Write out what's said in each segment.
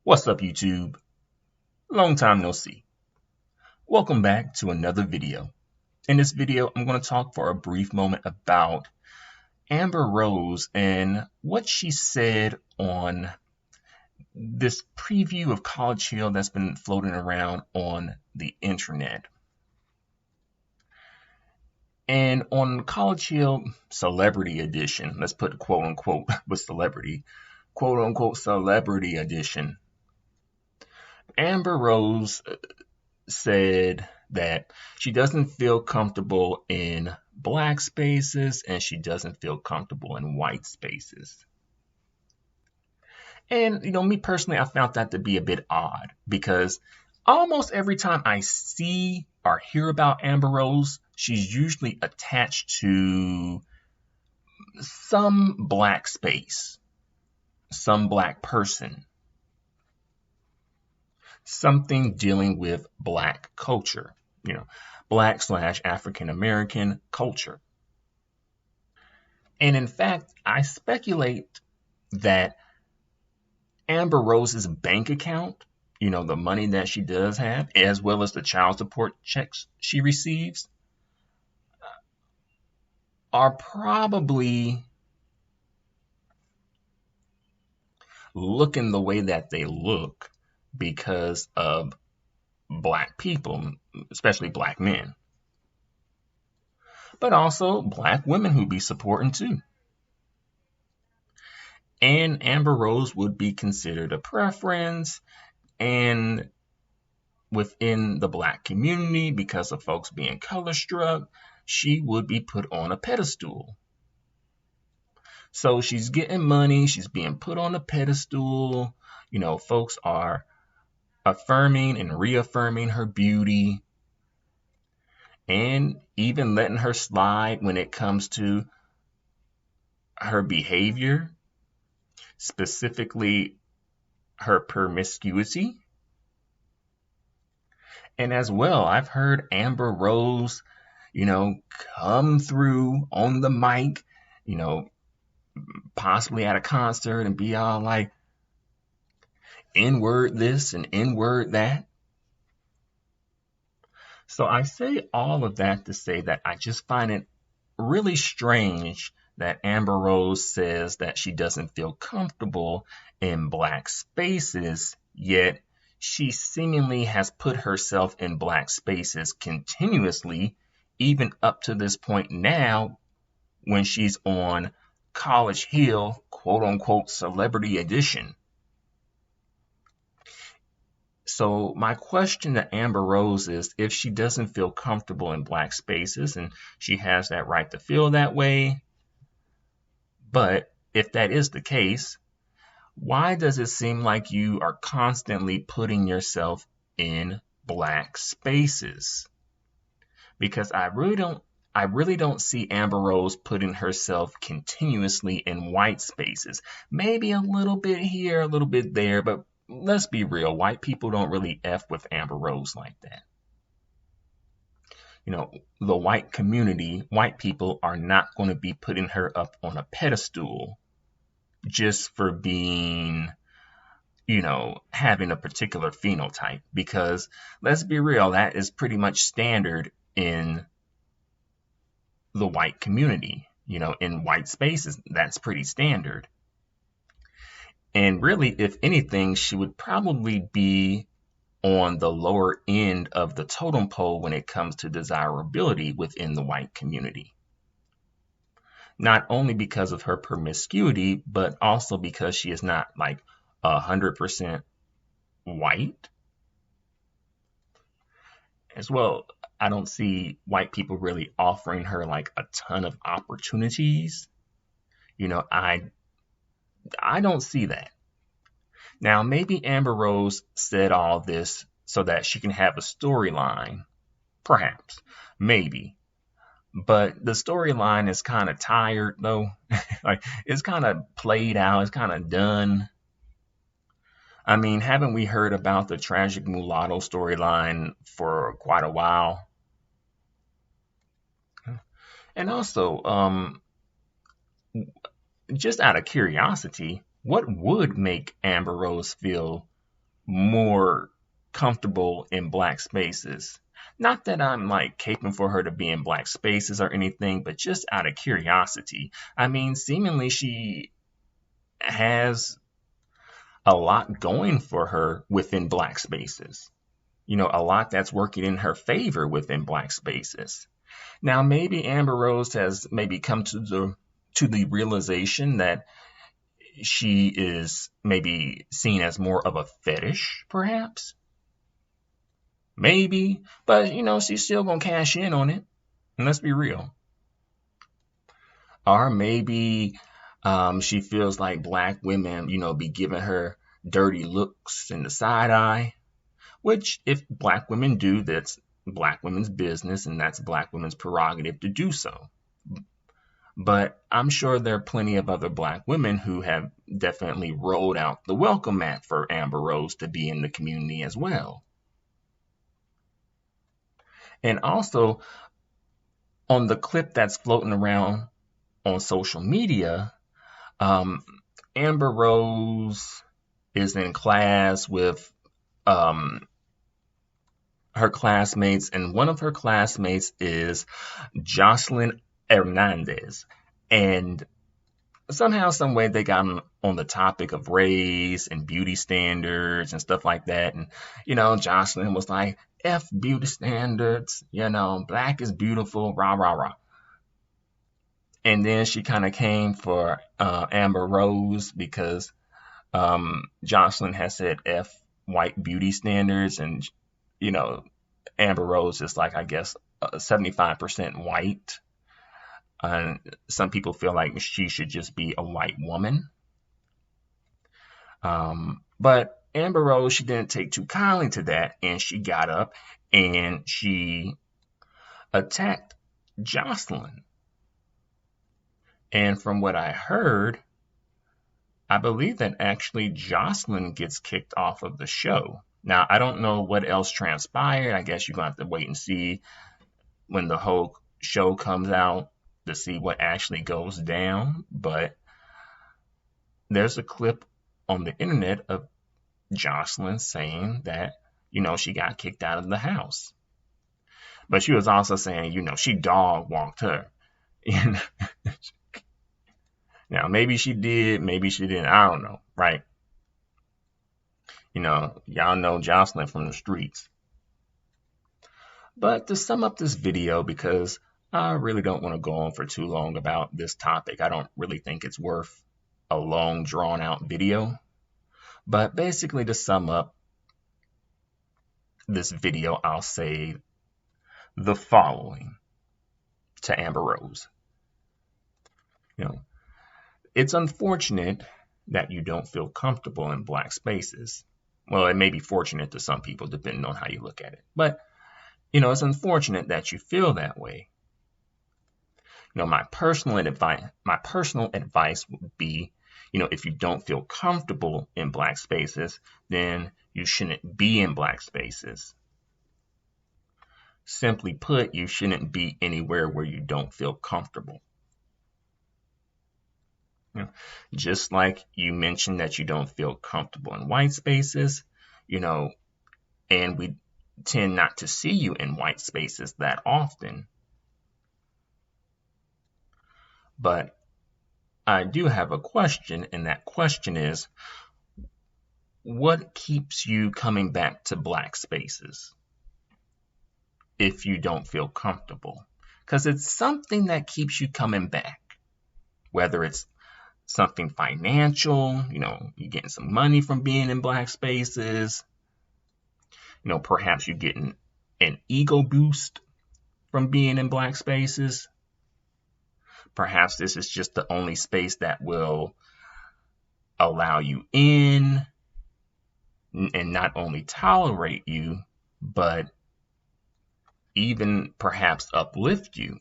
What's up, YouTube? Long time no see. Welcome back to another video. In this video, I'm going to talk for a brief moment about Amber Rose and what she said on this preview of College Hill that's been floating around on the internet. And on College Hill Celebrity Edition, let's put quote unquote with celebrity, quote unquote Celebrity Edition, Amber Rose said that she doesn't feel comfortable in black spaces and she doesn't feel comfortable in white spaces. And, me personally, I found that to be a bit odd because almost every time I see or hear about Amber Rose, she's usually attached to some black space, some black person, something dealing with black culture, black/African American culture. And in fact, I speculate that Amber Rose's bank account, the money that she does have, as well as the child support checks she receives, are probably looking the way that they look because of black people, especially black men, but also black women who be supporting too. And Amber Rose would be considered a preference and within the black community, because of folks being color struck, she would be put on a pedestal. So she's getting money, she's being put on a pedestal, folks are affirming and reaffirming her beauty and even letting her slide when it comes to her behavior, specifically her promiscuity. And as well, I've heard Amber Rose, come through on the mic, possibly at a concert and be all like, N-word this and N-word that. So I say all of that to say that I just find it really strange that Amber Rose says that she doesn't feel comfortable in black spaces, yet she seemingly has put herself in black spaces continuously, even up to this point now when she's on College Hill, quote unquote, Celebrity Edition. So my question to Amber Rose is, if she doesn't feel comfortable in black spaces, and she has that right to feel that way, but if that is the case, why does it seem like you are constantly putting yourself in black spaces? Because I really don't see Amber Rose putting herself continuously in white spaces. Maybe a little bit here, a little bit there, but let's be real, white people don't really F with Amber Rose like that. The white community, white people are not going to be putting her up on a pedestal just for being, having a particular phenotype. Because let's be real, that is pretty much standard in the white community, in white spaces. That's pretty standard. And really, if anything, she would probably be on the lower end of the totem pole when it comes to desirability within the white community. Not only because of her promiscuity, but also because she is not like 100% white. As well, I don't see white people really offering her like a ton of opportunities. I don't see that. Now, maybe Amber Rose said all this so that she can have a storyline. Perhaps. Maybe. But the storyline is kind of tired, though. Like, it's kind of played out. It's kind of done. I mean, haven't we heard about the tragic mulatto storyline for quite a while? And also, just out of curiosity, what would make Amber Rose feel more comfortable in black spaces. Not that I'm like caping for her to be in black spaces or anything, but just out of curiosity. I mean, seemingly she has a lot going for her within black spaces. A lot that's working in her favor within black spaces. Now, maybe Amber Rose has maybe come to the realization that she is maybe seen as more of a fetish, perhaps. Maybe, but she's still gonna cash in on it. And let's be real. Or maybe she feels like black women, be giving her dirty looks in the side eye. Which, if black women do, that's black women's business, and that's black women's prerogative to do so. But I'm sure there are plenty of other black women who have definitely rolled out the welcome mat for Amber Rose to be in the community as well. And also, on the clip that's floating around on social media, Amber Rose is in class with her classmates, and one of her classmates is Jocelyn Hernandez. And somehow, some way, they got on the topic of race and beauty standards and stuff like that. And, Jocelyn was like, F beauty standards, black is beautiful, rah, rah, rah. And then she kind of came for Amber Rose because Jocelyn has said F white beauty standards, and Amber Rose is like, I guess, 75% white. And some people feel like she should just be a white woman. But Amber Rose, she didn't take too kindly to that, and she got up and she attacked Jocelyn. And from what I heard, I believe that actually Jocelyn gets kicked off of the show. Now, I don't know what else transpired. I guess you're going to have to wait and see when the whole show comes out to see what actually goes down. But there's a clip on the internet of Jocelyn saying that, she got kicked out of the house. But she was also saying, she dog walked her. Now, maybe she did, maybe she didn't. I don't know, right? Y'all know Jocelyn from the streets. But to sum up this video, because I really don't want to go on for too long about this topic. I don't really think it's worth a long, drawn-out video. But basically, to sum up this video, I'll say the following to Amber Rose. It's unfortunate that you don't feel comfortable in black spaces. Well, it may be fortunate to some people, depending on how you look at it. But, it's unfortunate that you feel that way. My personal advice would be, if you don't feel comfortable in black spaces, then you shouldn't be in black spaces. Simply put, you shouldn't be anywhere where you don't feel comfortable. Just like you mentioned that you don't feel comfortable in white spaces, and we tend not to see you in white spaces that often. But I do have a question, and that question is, what keeps you coming back to black spaces if you don't feel comfortable? Because it's something that keeps you coming back, whether it's something financial, you're getting some money from being in black spaces. Perhaps you're getting an ego boost from being in black spaces. Perhaps this is just the only space that will allow you in and not only tolerate you, but even perhaps uplift you.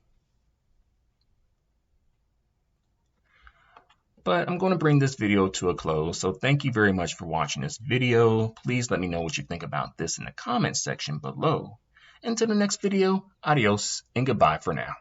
But I'm going to bring this video to a close, so thank you very much for watching this video. Please let me know what you think about this in the comments section below. Until the next video, adios and goodbye for now.